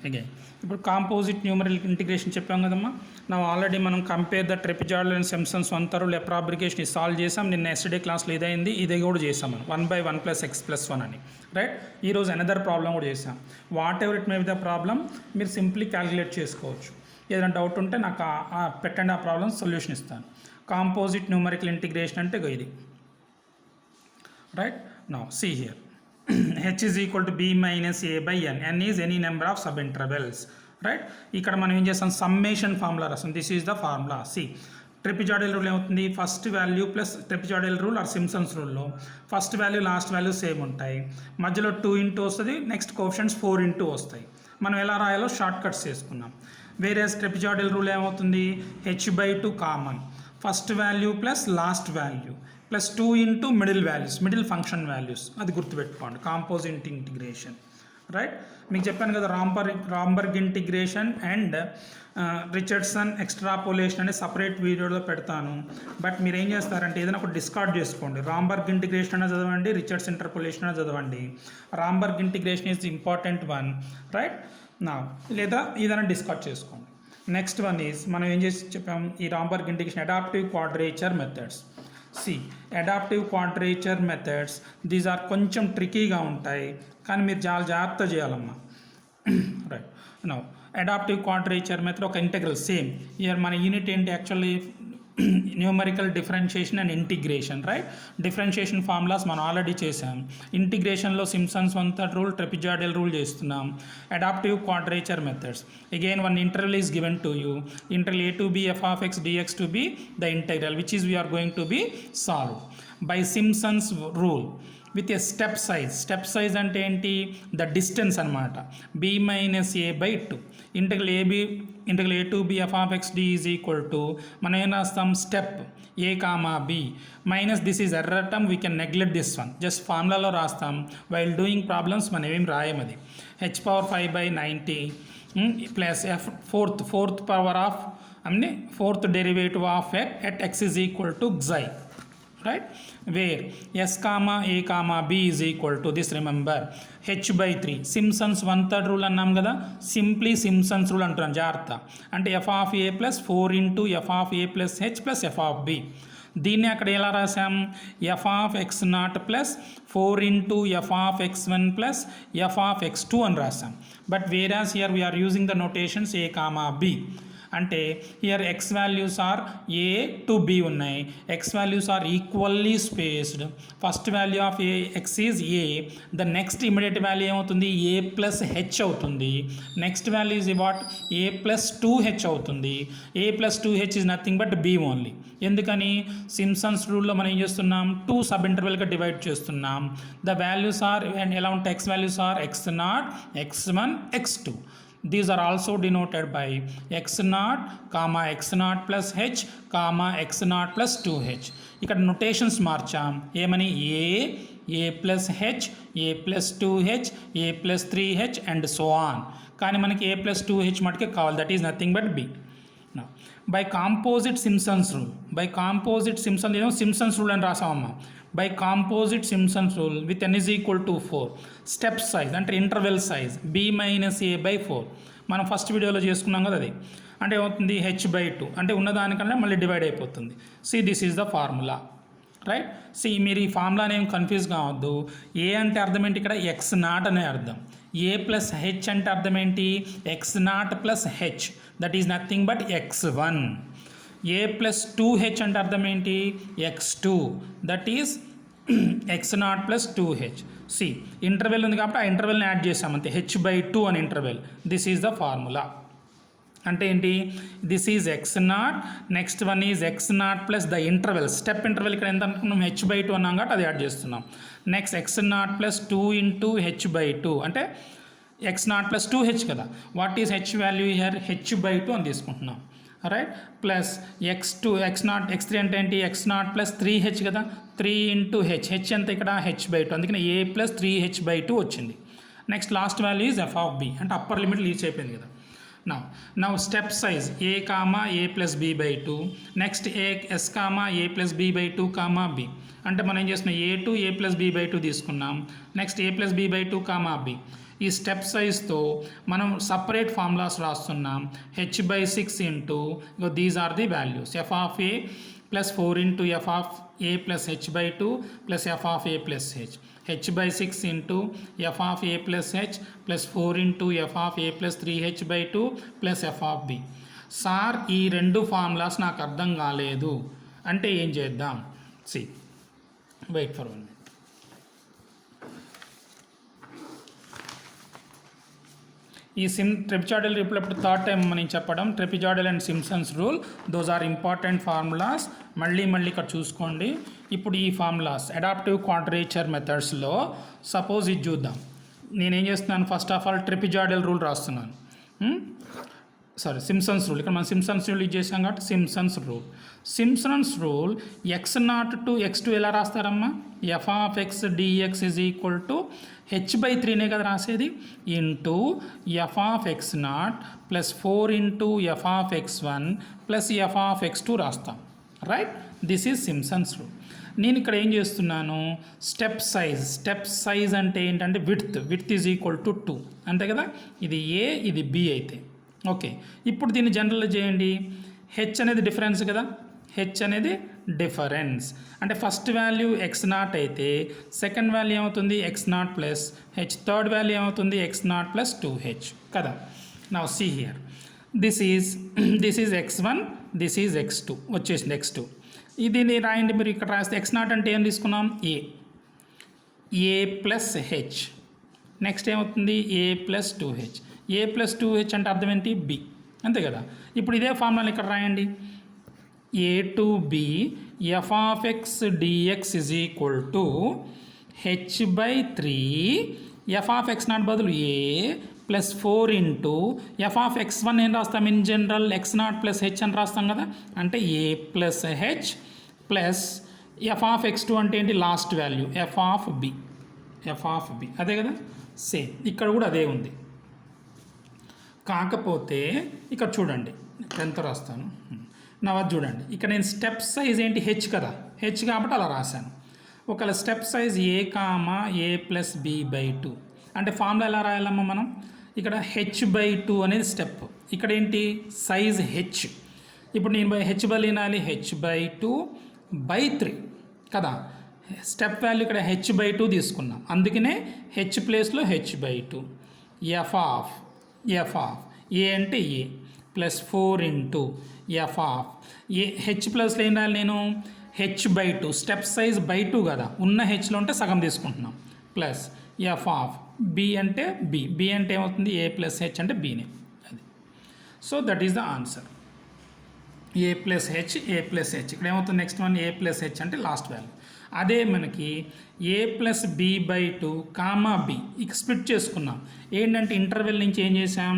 Again ఇప్పుడు composite numeral integration చెప్పాం కదమ్మా. నా ఆల్రెడీ మనం compare the trapezoidal and Simpson's one third approximation solve చేసాం. నిన్న ఎస్టర్డే క్లాస్లో ఇదైంది, ఇది కూడా చేసాం మనం 1/1 + x + 1 అని, రైట్. ఈరోజు అనదర్ ప్రాబ్లం కూడా చేసాం. Whatever it may be the problem, మీరు సింప్లీ క్యాలిక్యులేట్ చేసుకోవచ్చు. ఏదైనా డౌట్ ఉంటే నాకు పెట్టండి, ఆ ప్రాబ్లం సొల్యూషన్ ఇస్తాను. కాంపోజిట్ న్యూమరికల్ ఇంటిగ్రేషన్ అంటే ఇది, right. Now see here h is equal to b minus a by n. n is any number of subintervals, right. ఇక్కడ మనం ఏం చేస్తాం, సమ్మేషన్ ఫార్ములా రాస్తాం. This is the formula. See trapezoidal rule ఏమవుతుంది, first value plus trapezoidal rule or Simpson's రూల్లో first value last value same ఉంటాయి, మధ్యలో 2 into వస్తుంది, నెక్స్ట్ కోఎఫిషియంట్స్ 4 ఇంటూ వస్తాయి. మనం ఎలా రాయాలో షార్ట్ కట్స్ చేసుకున్నాం. వేరే ట్రెపిజాయిడల్ రూల్ ఏమవుతుంది, h/2 common, first value plus last value plus 2 into middle values, middle function values, అది గుర్తుపెట్టుకోండి. Composite integration, right. మీకు చెప్పాను కదా, రాంబర్గ్ ఇంటిగ్రేషన్ అండ్ రిచర్డ్సన్ ఎక్స్ట్రాపోలేషన్ అనే సపరేట్ వీడియోలో పెడతాను. బట్ మీరు ఏం చేస్తారంటే ఏదైనా ఒకటి డిస్కార్డ్ చేసుకోండి. రాంబర్గ్ ఇంటిగ్రేషన్ అనేది చదవండి, రిచర్డ్స్ ఇంటర్పోలేషన్ అనేది చదవండి. Romberg integration is important one, right. నా లేదా ఏదైనా డిస్కార్డ్ చేసుకోండి. నెక్స్ట్ వన్ ఈజ్ మనం ఏం చేసి చెప్పాం, ఈ Romberg integration adaptive quadrature methods. See adaptive quadrature methods, these are కొంచెం ట్రికీగా ఉంటాయి, కానీ మీరు చాలా జాగ్రత్త చేయాలమ్మా, right. Now adaptive quadrature method ఒక ఇంటెగ్రల్ సేమ్. ఇయర్ మన యూనిట్ ఏంటి, actually numerical differentiation and integration, right. Differentiation formulas మనం ఆల్రెడీ చేసాం. ఇంటిగ్రేషన్లో Simpson's one third rule, trapezoidal rule చేస్తున్నాం. Adaptive quadrature methods, again one interval is given to you. Interval a to b f of x dx to be the integral which is we are going to be solved by Simpson's rule with a step size. Step size అంటే ఏంటి, the distance అనమాట. b minus a/2 interval a to b f of x d is equal to మనం ఏం రాస్తాం, step a comma b minus this is error term, we can neglect this one, just ఫార్ములాలో రాస్తాం. While doing problems మనం ఏం రాయం. అది h⁴ plus f fourth power of fourth derivative of at x is equal to xi, right, where s comma a comma b is equal to this, remember h/3 Simpson's one third rule అన్నాం కదా, simply Simpson's rule అంటున్నాం, జాగ్రత్త. అంటే f of a plus 4 into f of a plus h plus f of b. దీన్ని అక్కడ ఎలా రాసాం, f of x0 plus 4 into f of x1 plus f of x2 అని రాసాం. But whereas here we are using the notations a comma b. అంటే here x values are a to b ఉన్నాయి, x values are equally spaced. First value of a x is a, the next immediate value ఏమవుతుంది, a plus h అవుతుంది. Next value is what, a plus 2h అవుతుంది. A plus 2h is nothing but B only. ఎందుకని, Simpson's రూల్లో మనం ఏం చేస్తున్నాం, 2 sub ఇంటర్వెల్గా divide చేస్తున్నాం. ద వాల్యూస్ ఆర్ ఎలా ఉంటాయి, X values are x0, x1, x2. These are also denoted by x0, x0 plus h, x0 plus 2h. ఇక్కడ నొటేషన్స్ మార్చాం. ఏమని, a plus h, a plus 2h, a plus 3h and so on. కానీ మనకి a plus 2h మటుకే కావాలి, that is nothing but b. By composite Simpson's rule, by composite Simpson's rule అని రాసామమ్మా. By composite Simpson's rule with n is equal to 4, step size అంటే interval size b minus a/4 మనం first వీడియోలో చేసుకున్నాం కదా, అది అంటే ఏమవుతుంది, h/2 అంటే ఉన్నదానికన్నా మళ్ళీ డివైడ్ అయిపోతుంది. See this is the formula, right. See మీరు ఈ ఫార్ములాని ఏం కన్ఫ్యూజ్ కావద్దు. ఏ అంటే అర్థం ఏంటి, ఇక్కడ x0 అనే అర్థం. ఏ ప్లస్ హెచ్ అంటే అర్థం ఏంటి, x0 plus H, that is nothing but x1. A plus 2h అంటే అర్థం ఏంటి, x2, that is x0 plus 2h. See interval ఉంది కాబట్టి ఆ ఇంటర్వెల్ని యాడ్ చేసాం అంతే, h/2 అని interval. This is the formula. అంటే ఏంటి, this is x0, next one is x0 plus the interval, step interval ఇక్కడ ఎంత అనుకున్నాం, h/2 అన్నాం కాబట్టి అది యాడ్ చేస్తున్నాం. Next x0 plus 2 into h/2 అంటే x0 ప్లస్ 2h కదా, what is h value here, h/2 అని తీసుకుంటున్నాం, right. Plus x2, x0, x3 అంటే ఏంటి, x0 ప్లస్ 3h కదా, 3 ఇంటూ హెచ్, హెచ్ ఎంత ఇక్కడ h/2, అందుకని ఏ ప్లస్ 3h/2 వచ్చింది. Next last value is f of b, అంటే అప్పర్ లిమిట్ రీచ్ అయిపోయింది కదా. Now step size a comma a plus b/2, next s comma a plus b/2 comma b. అంటే మనం ఏం చేస్తున్నాం, a to a plus b/2 తీసుకున్నాం. Next a plus b/2 comma b. ఈ step సైజ్తో మనం సపరేట్ ఫార్ములాస్ రాస్తున్నాం. h/6 into these are the values f of a plus 4 into f of a plus h/2 plus f of a plus h/6 into f of a plus h plus 4 into f of a plus 3h/2 plus f of b. Sir ఈ రెండు formulas నాకు అర్థం కాలేదు అంటే ఏం చేద్దాం? See wait for 1 minute. ఈ trapezoidal rule ఇప్పుడు థర్డ్ టైం మనం చెప్పడం. Trapezoidal and Simpson's rule, those are important formulas. మళ్ళీ ఇక్కడ చూసుకోండి. ఇప్పుడు ఈ ఫార్ములాస్ అడాప్టివ్ క్వాడ్రేచర్ మెథడ్స్లో సపోజ్ ఇది చూద్దాం. నేనేం చేస్తున్నాను, first of all trapezoidal rule రాస్తున్నాను. Simpson's rule. ఇక్కడ మనం సింప్సన్స్ రూల్ యూజ్ చేసాం కాబట్టి Simpson's rule x0 to x2 ఎలా రాస్తారమ్మా? f of x dx is equal to h/3నే కదా రాసేది, into f of x0 plus 4 into f of x1 plus f of x2 రాస్తాం. Right, this is Simpson's rule. నేను ఇక్కడ ఏం చేస్తున్నాను, స్టెప్ సైజ్ అంటే ఏంటంటే విడ్త్ ఈజ్ ఈక్వల్ టు 2 అంతే కదా. ఇది a, ఇది b అయితే ఓకే. ఇప్పుడు దీన్ని జనరల్ చేయండి. h అనేది డిఫరెన్స్ కదా, h అనేది డిఫరెన్స్ అంటే ఫస్ట్ వాల్యూ x0 అయితే సెకండ్ వాల్యూ ఏమవుతుంది x0 plus h, third value ఏమవుతుంది x0 ప్లస్ 2h కదా. Now see here, this is x1, this is x2 వచ్చేసింది x2. ఇది రాయండి మీరు. ఇక్కడ రాస్తే x0 అంటే ఏం తీసుకున్నాం, a ప్లస్ h, నెక్స్ట్ ఏమవుతుంది a plus 2h, a plus 2h అంటే అర్థం ఏంటి, b అంతే కదా. ఇప్పుడు ఇదే ఫార్ములా ఇక్కడ రాయండి. a to b f of x dx is equal to h/3 f of x0 బదులు a plus 4 into f of x1 ఏం రాస్తాం, in general x0 plus h అని రాస్తాం కదా, అంటే a plus h plus f of x2 అంటే ఏంటి, last value f of b అదే కదా. సేమ్ ఇక్కడ కూడా అదే ఉంది. కాకపోతే ఇక్కడ చూడండి, ఎంత రాస్తాను నా వద్ద చూడండి. ఇక్కడ నేను స్టెప్ సైజ్ ఏంటి, h కదా, h కాబట్టి అలా రాశాను. ఒకవేళ step size a plus b/2 అంటే ఫార్ములా ఎలా రాయాలమ్మా మనం, ఇక్కడ h/2 అనేది స్టెప్, ఇక్కడ ఏంటి సైజ్ h. ఇప్పుడు నేను h బదులు వినాలి, h/2/3 కదా. స్టెప్ వాల్యూ ఇక్కడ h/2 తీసుకున్నాం, అందుకనే h ప్లేస్లో h/2. f ఆఫ్ a అంటే a plus 4 into f of A h ప్లస్లో ఏం రాయాలి నేను, h/2 స్టెప్ సైజ్ బై 2 కదా, ఉన్న hలో ఉంటే సగం తీసుకుంటున్నాం, ప్లస్ f ఆఫ్ b అంటే b అంటే ఏమవుతుంది, a ప్లస్ h అంటే bనే అది. So that is the answer, a plus h ఇక్కడ ఏమవుతుంది, next one a plus h అంటే లాస్ట్ వాల్యూ. అదే మనకి a plus b/2 comma b ఇక స్ప్లిట్ చేసుకున్నాం. ఏంటంటే ఇంటర్వెల్ నుంచి ఏం చేసాం,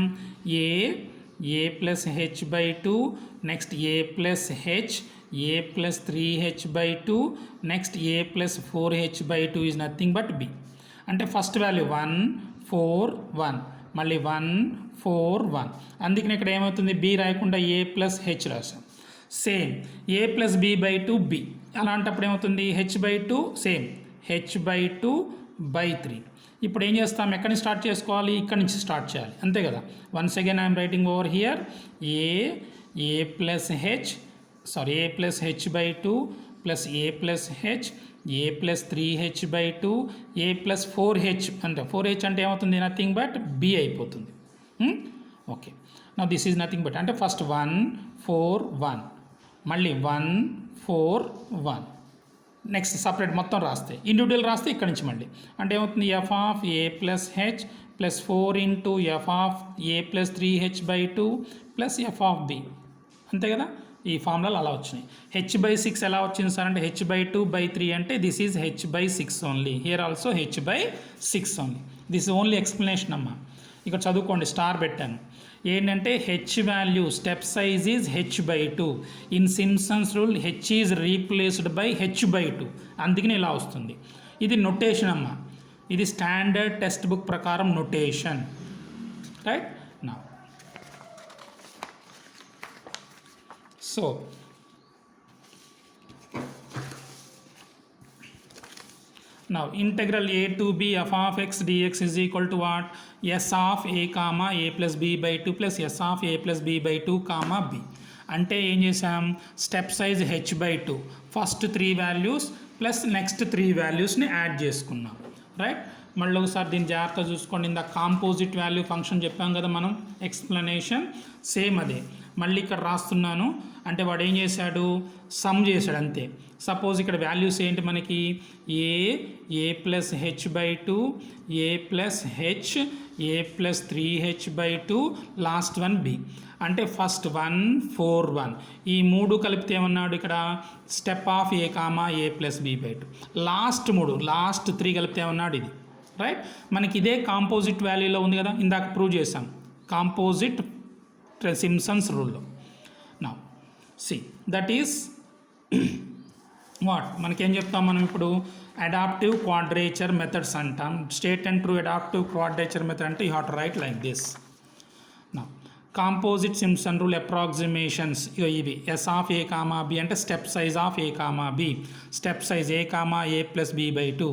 a plus h/2 next a plus h, a plus 3h/2 next a plus 4h/2 is nothing but b. అంటే ఫస్ట్ వాల్యూ 1 4 1 మళ్ళీ 1 4 1, అందుకని ఇక్కడ ఏమవుతుంది, b రాయకుండా a ప్లస్ h రాసాం. Same a plus b/2 b, అలాంటప్పుడు ఏమవుతుంది h/2 సేమ్ h/2/3. ఇప్పుడు ఏం చేస్తాం, ఎక్కడి నుంచి స్టార్ట్ చేసుకోవాలి, ఇక్కడ నుంచి స్టార్ట్ చేయాలి అంతే కదా. Once again I'm writing over here a plus h/2 plus a plus h, a plus 3h/2, a plus 4h అంటే 4h అంటే ఏమవుతుంది, నథింగ్ బట్ b అయిపోతుంది. ఓకే, నా దిస్ ఈజ్ నథింగ్ బట్ అంటే ఫస్ట్ 1 4 1 మళ్ళీ 1 4 1, నెక్స్ట్ సపరేట్ మొత్తం రాస్తే, individual రాస్తే ఇక్కడ నుంచి మళ్ళీ అంటే ఏమవుతుంది, f of a plus h plus 4 into f of a plus 3h/2 plus f of b అంతే కదా. ఈ ఫార్ములాలు అలా వచ్చినాయి. h/6 ఎలా వచ్చింది సార్ అంటే h/2/3 అంటే this is h/6 only, here also h/6 only. This only explanation అమ్మా. ఇక్కడ చదువుకోండి, స్టార్ పెట్టాను. ఏంటంటే h value step size is h/2. In Simpson's rule h is replaced by h/2, అందుకని ఇలా వస్తుంది. ఇది నొటేషన్ అమ్మా, ఇది స్టాండర్డ్ టెక్స్ట్ బుక్ ప్రకారం నొటేషన్. రైట్ నా so Now integral a to b f of x dx is equal to what? S of a comma a plus b by 2 plus s of a plus b by 2 comma b. అంటే ఏం చేసాం, step size h by 2 first 3 values plus next 3 వాల్యూస్ని add చేసుకున్నాం. Right, మళ్ళీ ఒకసారి దీన్ని జాగ్రత్త చూసుకోండి. ఇందా కాంపోజిట్ వాల్యూ ఫంక్షన్ చెప్పాం కదా మనం, ఎక్స్ప్లెనేషన్ సేమ్ అదే. మళ్ళీ ఇక్కడ రాస్తున్నాను, అంటే వాడు ఏం చేశాడు, సమ్ చేశాడు అంతే. సపోజ్ ఇక్కడ వాల్యూస్ ఏంటి మనకి, a plus H by 2, a plus h, a plus 3h by 2, last one b. అంటే ఫస్ట్ 1 4 1 ఈ 3 కలిపితే ఏమన్నాడు ఇక్కడ, step of a comma A plus B by 2. Last 3 కలిపితే ఏమన్నాడు ఇది. రైట్, మనకి ఇదే కాంపోజిట్ వాల్యూలో ఉంది కదా, ఇందాక ప్రూవ్ చేసాం కాంపోజిట్ సింప్సన్స్ రూల్లో. Now see that is what, మనకేం చెప్తాం మనం ఇప్పుడు, అడాప్టివ్ క్వాడ్రేచర్ మెథడ్స్ అంటాం. State and true adaptive quadrature method అంటే you have to write like this. నా కాంపోజిట్ సింప్సన్ రూల్ అప్రాక్సిమేషన్స్ ఇవి, S of a comma b అంటే step size of a comma b, step size A comma A plus B by 2,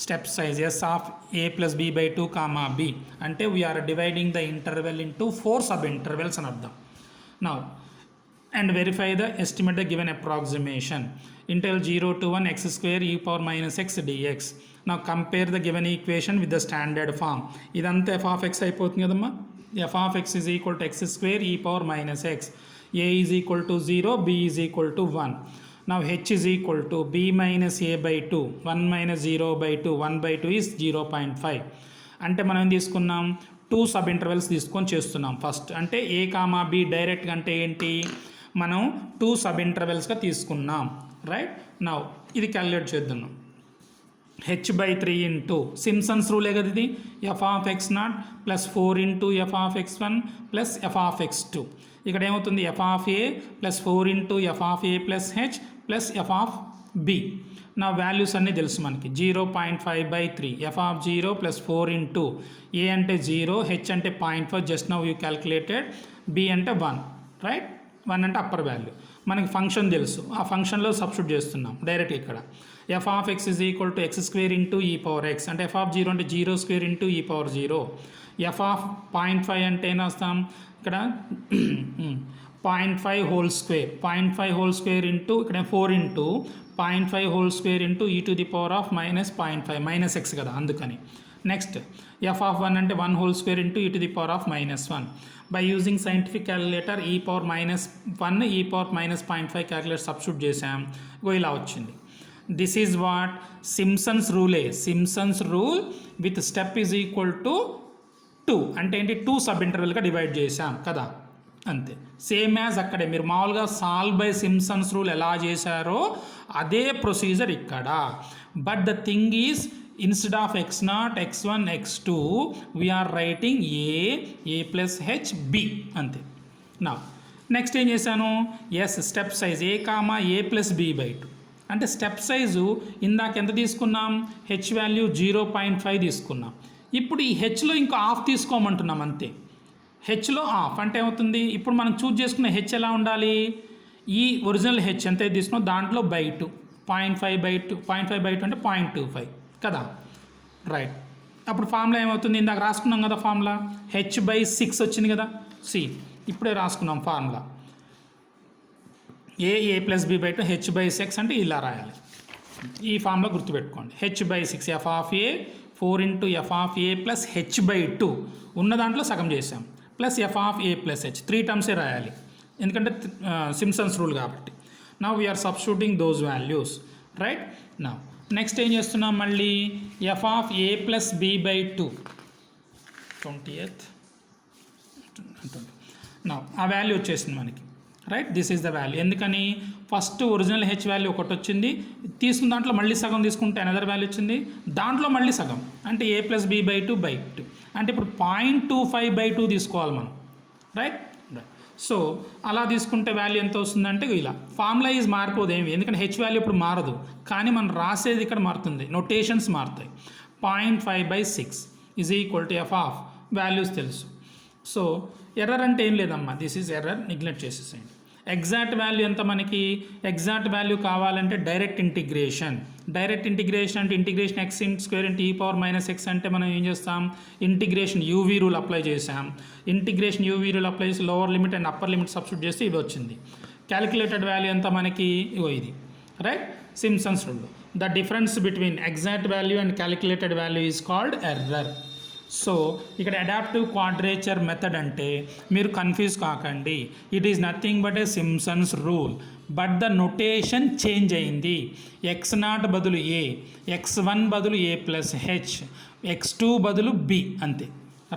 step size S of A plus B by 2 comma b. అంటే we're dividing the interval into 4 sub intervals అని అర్థం. Now and verify the estimate the given approximation. Interval 0 to 1 x square e power minus x dx. Now compare the given equation with the standard form. ఇదంతా f of x అయిపోతుంది కదమ్మా. f of x is equal to x square e power minus x. a is equal to 0, b is equal to 1. Now h is equal to b minus a by 2, 1 minus 0 by 2, 1 by 2 is 0.5. అంటే మనం తీసుకున్నాం 2 sub intervals తీసుకొని చేస్తున్నాం first. అంటే a comma b డైరెక్ట్గా అంటే ఏంటి, మనం 2 సబ్ ఇంటర్వెల్స్గా తీసుకున్నాం. రైట్, నౌ ఇది క్యాలిక్యులేట్ చేద్దాం. h by 3 ఇంటూ సింప్సన్స్ రూలే కదా ఇది, f of x naught plus 4 into F of x 1 plus F of x 2. ఇక్కడ ఏమవుతుంది, f of A plus 4 into F of A plus h plus F of b. నా values అన్నీ తెలుసు మనకి, 0.5 by 3, f of 0 plus 4 into a అంటే 0, h అంటే 0.5, just now you calculated, B అంటే 1. Right, 1 అంటే అప్పర్ వాల్యూ. మనకి ఫంక్షన్ తెలుసు, ఆ ఫంక్షన్లో సబ్స్టిట్యూట్ చేస్తున్నాం డైరెక్ట్. ఇక్కడ F of X is equal to X square into ఈ పవర్ ఎక్స్, అంటే ఎఫ్ ఆఫ్ 0 అంటే 0 స్క్వేర్ ఇంటూ ఈ పవర్ 0. ఎఫ్ ఆఫ్ 0.5 అంటే ఏం వస్తాం ఇక్కడ, 0.5 whole square, 0.5 whole square into ఇక్కడ 4 ఇంటూ 0.5 హోల్ స్క్వేర్ ఇంటూ ఈ to the power of minus 0.5, minus X కదా అందుకని. నెక్స్ట్ ఎఫ్ ఆఫ్ 1 అంటే 1 హోల్ స్క్వేర్ ఇంటూ ఈ to the power of minus 1. By using scientific calculator ఈ power minus 1 ఈ power minus 0.5 calculator substitute చేసాం, ఇలా వచ్చింది. దిస్ ఈజ్ వాట్, సింప్సన్స్ రూలే. Simpson's rule with step is equal to 2 అంటే ఏంటి, 2 సబ్ ఇంటర్వెల్గా డివైడ్ చేసాం కదా, అంతే. సేమ్ యాజ్ అక్కడే మీరు మామూలుగా సాల్వ్ బై సింప్సన్స్ రూల్ ఎలా చేశారో అదే ప్రొసీజర్ ఇక్కడ. But the thing is, instead of x0, x1, x2 we are writing a plus h, b అంతే. నా నెక్స్ట్ ఏం చేశాను, yes step size A comma A plus B by 2 అంటే step size ఇందాక ఎంత తీసుకున్నాం, హెచ్ వాల్యూ 0.5 తీసుకున్నాం. ఇప్పుడు ఈ హెచ్లో ఇంకో హాఫ్ తీసుకోమంటున్నాం అంతే. హెచ్లో హాఫ్ అంటే ఏమవుతుంది, ఇప్పుడు మనం చూజ్ చేసుకున్న హెచ్ ఎలా ఉండాలి, ఈ ఒరిజినల్ హెచ్ ఎంత తీసుకున్నాం దాంట్లో బై 2, 0.5 by 2, 0.5 by 2 అంటే 0.25 కదా. రైట్, అప్పుడు ఫార్ములా ఏమవుతుంది, ఇందాక రాసుకున్నాం కదా ఫార్ములా, హెచ్ బై 6 వచ్చింది కదా. సి ఇప్పుడే రాసుకున్నాం formula, A plus B by 2 H by 6 అంటే ఇలా రాయాలి. ఈ ఫార్ములా గుర్తుపెట్టుకోండి, H by 6 F of A 4 into F of A plus H by 2 ఉన్న దాంట్లో సగం చేసాం, plus F of A plus H 3 టర్మ్సే రాయాలి ఎందుకంటే సింప్సన్స్ రూల్ కాబట్టి. Now we're substituting those values. Right, now next ఏం చేస్తున్నాం, మళ్ళీ F of A plus B by 2, 20th నా ఆ వాల్యూ వచ్చేసింది మనకి. Right, this is the value. ఎందుకని, ఫస్ట్ ఒరిజినల్ హెచ్ వాల్యూ ఒకటి వచ్చింది, తీసుకున్న దాంట్లో మళ్ళీ సగం తీసుకుంటే అనదర్ వాల్యూ వచ్చింది, దాంట్లో మళ్ళీ సగం అంటే ఏ ప్లస్ బి బై 2 బై 2 అంటే ఇప్పుడు 0.25 by 2 తీసుకోవాలి మనం. రైట్, సో అలా తీసుకుంటే వాల్యూ ఎంత వస్తుందంటే ఇలా. ఫార్ములా ఈజ్ మారిపోదు ఏమి, ఎందుకంటే హెచ్ వాల్యూ ఇప్పుడు మారదు, కానీ మనం రాసేది ఇక్కడ మారుతుంది, నొటేషన్స్ మారుతాయి. 0.5 by 6 is equal to F of values తెలుసు. సో ఎర్రర్ అంటే ఏం లేదమ్మా, దిస్ ఈజ్ ఎర్రర్, నెగ్లెక్ట్ చేసేసేయండి. ఎగ్జాక్ట్ వాల్యూ ఎంత మనకి ఎగ్జాక్ట్ వాల్యూ కావాలంటే డైరెక్ట్ ఇంటిగ్రేషన్ అంటే ఇంటిగ్రేషన్ ఎక్స్ స్క్వేర్ ఇంటూ ఈ పవర్ మైనస్ ఎక్స్ అంటే మనం ఏం చేస్తాం ఇంటిగ్రేషన్ యూవీ రూల్ అప్లై చేసాం ఇంటిగ్రేషన్ యూవీ రూల్ అప్లై చేసి lower limit and upper limit substitute చేస్తే ఇది వచ్చింది క్యాలిక్యులేటెడ్ వాల్యూ ఎంత మనకి ఇది right Simpson's rule the difference between exact value and calculated value is called error so ఇక్కడ adaptive quadrature method అంటే మీరు కన్ఫ్యూజ్ కాకండి it is nothing but A Simpson's rule but the notation change అయింది X naught బదులు ఏ x1 బదులు ఏ plus H x2 బదులు B అంతే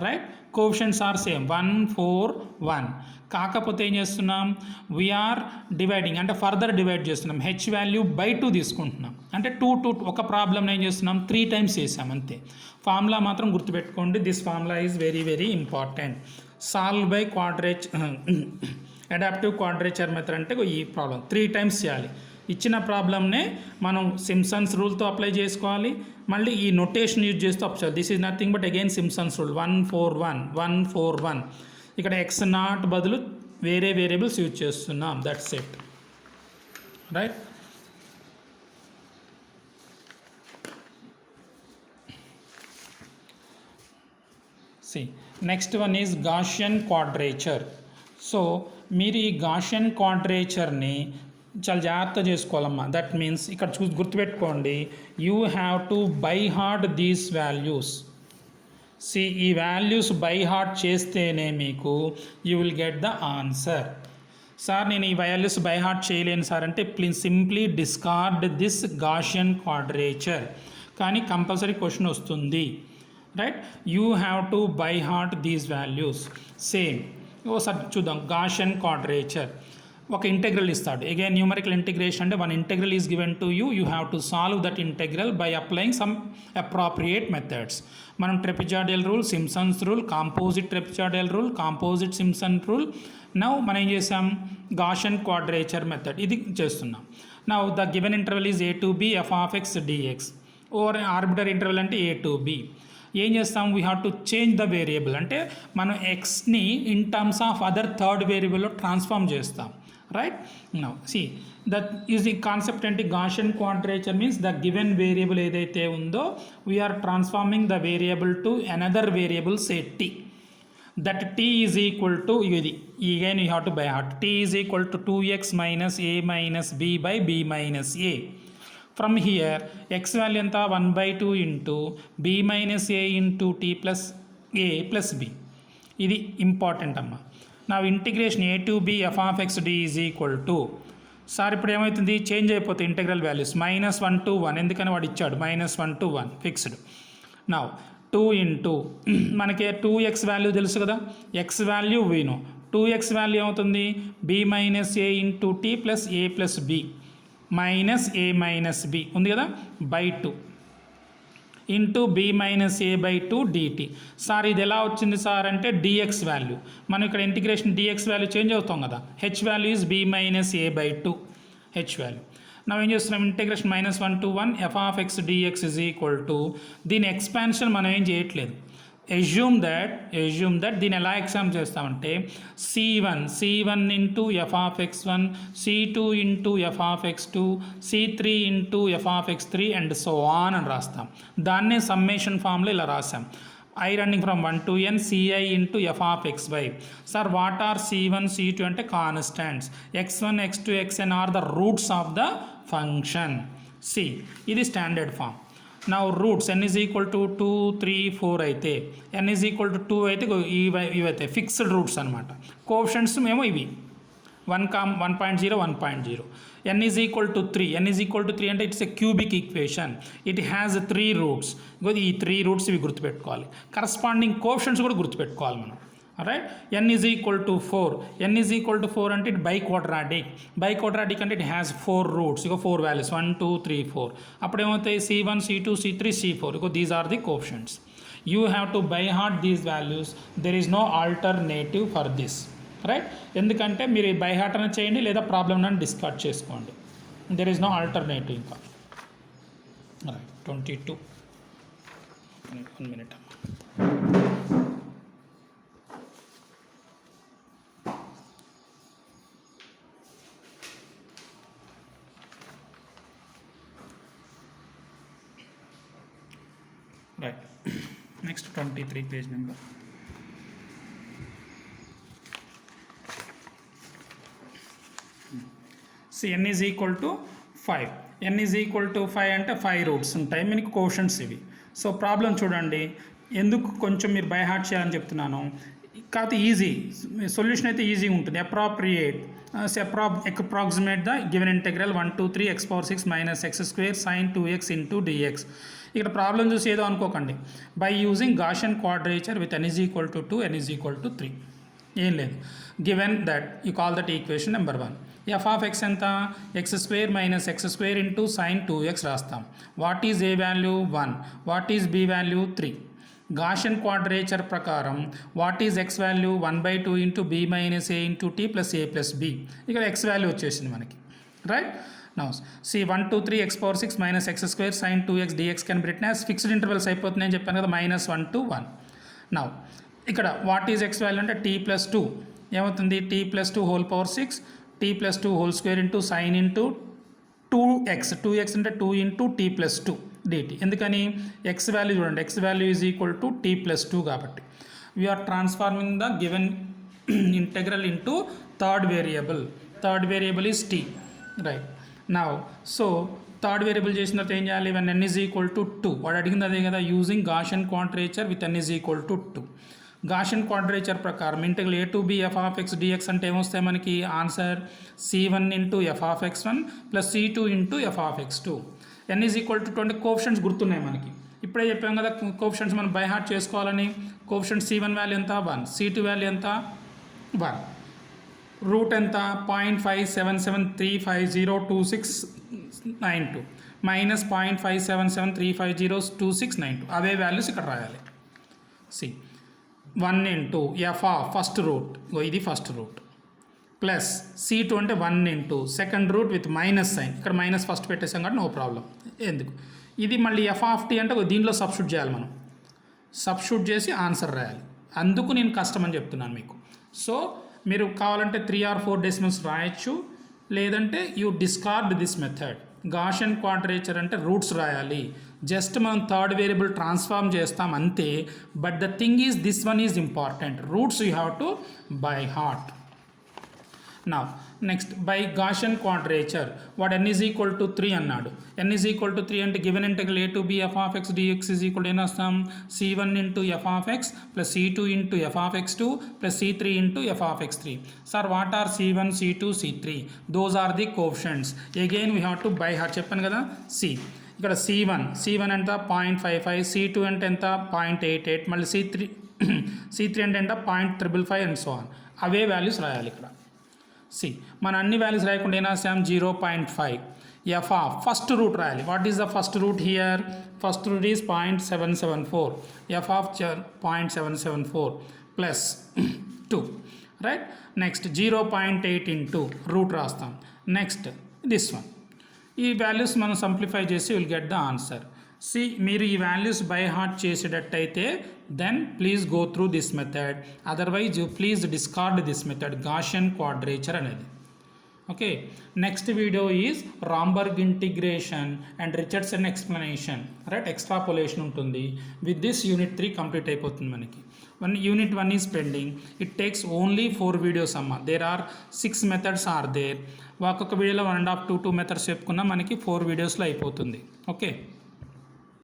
right coefficients are same 1 4 1 కాకపోతే ఏం చేస్తున్నాం వీఆర్ డివైడింగ్ అంటే ఫర్దర్ డివైడ్ చేస్తున్నాం హెచ్ వాల్యూ బై 2 తీసుకుంటున్నాం అంటే 2 ఒక ప్రాబ్లమ్ ఏం చేస్తున్నాం 3 టైమ్స్ చేసాం అంతే ఫార్ములా మాత్రం గుర్తుపెట్టుకోండి this formula is very very important solve by adaptive quadrature method అంటే ఈ ప్రాబ్లం 3 టైమ్స్ చేయాలి ఇచ్చిన ప్రాబ్లమ్నే మనం సింప్సన్స్ రూల్తో అప్లై చేసుకోవాలి మళ్ళీ ఈ నొటేషన్ యూజ్ చేస్తూ అప్లై చేయాలి this is nothing but again Simpson's rule 141 ఇక్కడ ఎక్స్ నాట్ బదులు వేరే వేరియబుల్స్ యూజ్ చేస్తున్నాం that's it right see next one is Gaussian quadrature so మీరు ఈ గాషియన్ క్వాడ్రేచర్ని చాలా జాగ్రత్త చేసుకోవాలమ్మా దట్ మీన్స్ ఇక్కడ గుర్తుపెట్టుకోండి you have to by heart these values see ఈ వాల్యూస్ బై హార్ట్ చేస్తేనే మీకు you will get the answer sir నేను ఈ వాల్యూస్ బై హార్ట్ చేయలేను సార్ అంటే please simply discard this Gaussian quadrature కానీ కంపల్సరీ క్వశ్చన్ వస్తుంది right you have to by heart these values same ఓసారి చూద్దాం గాషియన్ క్వాడ్రేచర్ ఒక ఇంటెగ్రల్ ఇస్తాడు అగైన్ న్యూమరికల్ ఇంటిగ్రేషన్ అంటే one integral is given to you you have to solve that integral by applying some appropriate methods మనం trapezoidal rule Simpson's rule composite trapezoidal rule composite Simpson rule now మనం ఏం చేసాం Gaussian quadrature method ఇది చేస్తున్నాం now the given interval is a to b f of x dx over arbitrary interval అంటే a to b ఏం చేస్తాం we have to change the variable అంటే మనం ఎక్స్ని in terms of other third వేరియబుల్లో transform చేస్తాం right now see that is the concept అంటే Gaussian quadrature means the given variable ఏదైతే ఉందో we're transforming the variable to another variable say T that T is equal to ఇది again you have to by heart t is equal to 2x minus a minus b by b minus a. From here x value anta 1 by 2 into b minus a into t plus a plus b. ఇది important అమ్మ. నా integration a to b f of x d is equal to sir ఇప్పుడు ఏమవుతుంది change అయిపోతుంది integral values -1 to 1 ఎందుకని వాడు ఇచ్చాడు -1 to 1 fixed. నా 2 ఇంటూ మనకి 2x వాల్యూ తెలుసు కదా x వాల్యూ వీను 2x వాల్యూ ఏమవుతుంది b minus A into tea plus A plus B minus A minus B ఉంది కదా by 2 into B minus A by 2 DT. Sir ఇది ఎలా వచ్చింది సార్ అంటే డిఎక్స్ వాల్యూ మనం ఇక్కడ ఇంటిగ్రేషన్ డిఎక్స్ వాల్యూ చేంజ్ అవుతాం కదా H value is B minus A by 2 H value. మనం ఏం చేస్తున్నాం integration -1 to 1 F of X DX is equal to దీని ఎక్స్పాన్షన్ మనం ఏం చేయట్లేదు assume that దీన్ని ఎలా ఎగ్జామ్ చేస్తామంటే c1 into F of x1 c2 into F of x2 c3 into F of x3 and so on అని రాస్తాం. దాన్నే సమ్మేషన్ ఫామ్లో ఇలా రాసాం I running from 1 to n ci into f of xy. Sir, what are c1 c2 అంటే constants x1 x2 xn are the roots of the function. C ఇది standard form. Now roots n is equal to 2 3 4 అయితే n is equal to 2 అయితే ఇవైతే fixed roots అనమాట. Coefficients మేము ఇవి 1.0 1.0 n is equal to 3 n is equal to 3 అంటే it's a cubic equation it has 3 roots. ఈ 3 roots ఇవి గుర్తుపెట్టుకోవాలి కరస్పాండింగ్ కోఎఫిషియంట్స్ కూడా గుర్తుపెట్టుకోవాలి మనం right. n is equal to 4 అంటే ఇట్ బై క్వాడ్రాటిక్ అంటే ఇట్ హ్యాస్ 4 రూట్స్ ఇక 4 వాల్యూస్ 1 2 3 4 అప్పుడు ఏమవుతాయి c1 c2 c3 c4 ఇక these are the coefficients. You have to by heart these values there is no alternative for this right. ఎందుకంటే మీరు by heart అని చేయండి లేదా ప్రాబ్లమ్ అని డిస్కార్డ్ చేసుకోండి దెర్ ఈస్ నో ఆల్టర్నేటివ్ ఇంకా right. 22 1 minute. 23 page number. So n is equal to 5. n is equal to 5 అంటే 5 roots ఉంటాయి మనకి కోషన్స్ ఇవి. సో ప్రాబ్లం చూడండి, ఎందుకు కొంచెం మీరు బై హార్ట్ చేయాలని చెప్తున్నాను, కాకపోతే ఈజీ సొల్యూషన్ అయితే ఈజీ ఉంటుంది. Approximate the given integral 1 to 3 x power 6 minus x square sin 2x into dx. ఇక్కడ ప్రాబ్లం చూసి ఏదో అనుకోకండి. By using Gaussian quadrature with n is equal to 2, n is equal to 3. ఏం లేదు, given that you call that equation number 1. F of x ఎంత, x square minus x square into sine 2x రాస్తాం. What is a value 1, what is b value 3. Gaussian quadrature ప్రకారం what is x value 1/2 into B minus A into tea plus A plus b. ఇక్కడ x value వచ్చేసింది మనకి, right. Now see 1 to 3 x power 6 minus x square sin 2x dx can be written as fixed intervals అయిపోతున్నాయని చెప్పాను కదా, -1 to 1. Now ఇక్కడ what is x value అంటే t plus 2 ఏమవుతుంది, t plus 2 whole power 6 t plus 2 whole square into sine into 2x అంటే 2 into tea plus 2 dt. ఎందుకని x value చూడండి, x value is equal to t plus 2 కాబట్టి we are transforming the given integral into third variable is T, right. Now so third variable చేసిన తర్వాత ఏం చేయాలి, when n is equal to 2, వాడు అడిగింది అదే కదా, using Gaussian quadrature with n is equal to 2. Gaussian quadrature ప్రకారం integral a to b f of x dx అంటే ఏమొస్తాయి మనకి answer, c1 into F of x1 plus c2 into F of x2. n is equal to 2 అంటే coefficients గుర్తున్నాయి మనకి, ఇప్పుడే చెప్పాం కదా కోఎఫిషియంట్స్ మనం బై హార్ట్ చేసుకోవాలని. కోఎఫిషియంట్ c1 వాల్యూ ఎంత 1, c2 వాల్యూ ఎంత 1, రూట్ ఎంత 0.5773502692 మైనస్ 0.5773502692. అవే వాల్యూస్ ఇక్కడ రాయాలి. C 1 into F of first root, ఇది ఫస్ట్ రూట్, ప్లస్ c2 అంటే 1 ఇంటూ second root with minus sign, ఇక్కడ మైనస్ ఫస్ట్ పెట్టేసాం కాబట్టి నో ప్రాబ్లం. ఎందుకు ఇది మళ్ళీ ఎఫ్ ఆఫ్ టీ అంటే దీంట్లో సబ్స్టిట్యూట్ చేయాలి, మనం సబ్స్టిట్యూట్ చేసి ఆన్సర్ రాయాలి. అందుకు నేను కష్టం అని చెప్తున్నాను మీకు. సో మీరు కావాలంటే 3 or 4 డెసిమల్స్ రాయొచ్చు, లేదంటే you discard this method. Gaussian quadrature అంటే రూట్స్ రాయాలి, జస్ట్ మనం థర్డ్ వేరియబుల్ ట్రాన్స్ఫార్మ్ చేస్తాం అంతే. But the thing is this one is important, roots you have to by heart. Now next by Gaussian quadrature వాడు n is equal to 3 అన్నాడు. n is equal to 3 అంటే given integral a to b f of x dx is equal to ఏం వస్తాం, c1 into F of x plus c2 into F of x2 plus c3 into F of x3. Sir what are c1 c2 c3, those are the coefficients. Again we have to by heart, చెప్పాను కదా. C ఇక్కడ c1 ఎంత 0.55, c2 అంటే ఎంత 0.88, మళ్ళీ c3 అంటే ఎంత 0.555 and so on. Away values రాయాలి ఇక్కడ. సి మన అన్ని వాల్యూస్ రాయకుండా ఏం రాసాం 0.5. ఎఫ్ ఆఫ్ ఫస్ట్ రూట్ రాయాలి. What is the first root here, first root is 0.774, f of 0.774 plus 2, right. Next 0.8 into root రాస్తాం. నెక్స్ట్ దిస్ వన్, ఈ వాల్యూస్ మనం సింప్లిఫై చేసి will get the answer. See మీరు ఈ వాల్యూస్ బై హార్ట్ చేసేటట్టయితే then please go through this method, otherwise you please discard this method Gaussian quadrature అనేది. Okay, next video is Romberg integration and Richardson explanation, right. Extrapolation ఉంటుంది. With this unit 3 complete అయిపోతుంది మనకి. Unit 1 is pending. It takes only 4 videos అమ్మ. There are 6 methods are there. ఒక్కొక్క వీడియోలో 1.5 to 2 methods చెప్పుకున్నా మనకి 4 వీడియోస్లో అయిపోతుంది. ఓకే.